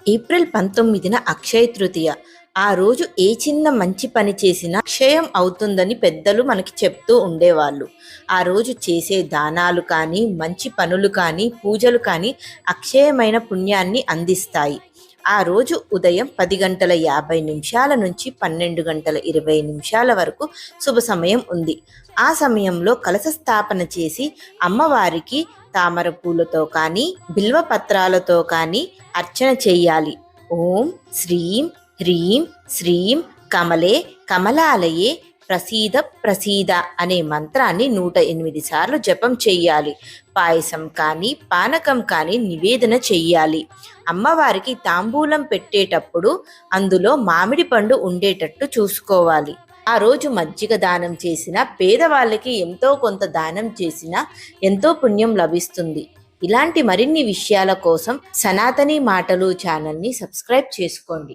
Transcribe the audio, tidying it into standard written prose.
April 19న Akshaya Tritiya. ఆ రోజు ఏ చిన్న మంచి పని చేసినా అక్షయం అవుతుందని పెద్దలు మనకి చెప్తూ ఉండేవాళ్ళు. ఆ రోజు చేసే దానాలు కానీ, మంచి పనులు కానీ, పూజలు కానీ అక్షయమైన పుణ్యాన్ని అందిస్తాయి. ఆ రోజు ఉదయం 10:50 నుంచి 12:20 వరకు శుభ సమయం ఉంది. ఆ సమయంలో కలశ స్థాపన చేసి అమ్మవారికి తామర పూలతో కానీ, బిల్వ పత్రాలతో కానీ అర్చన చెయ్యాలి. ఓం శ్రీం హ్రీం శ్రీం కమలే కమలాలయే ప్రసీద ప్రసీద అనే మంత్రాన్ని 108 సార్లు జపం చెయ్యాలి. పాయసం కానీ, పానకం కానీ నివేదన చెయ్యాలి. అమ్మవారికి తాంబూలం పెట్టేటప్పుడు అందులో మామిడి పండు ఉండేటట్టు చూసుకోవాలి. ఆ రోజు మజ్జిగ దానం చేసిన, పేదవాళ్ళకి ఎంతో కొంత దానం చేసినా ఎంతో పుణ్యం లభిస్తుంది. ఇలాంటి మరిన్ని విషయాల కోసం సనాతని మాటలు ఛానల్ని సబ్స్క్రైబ్ చేసుకోండి.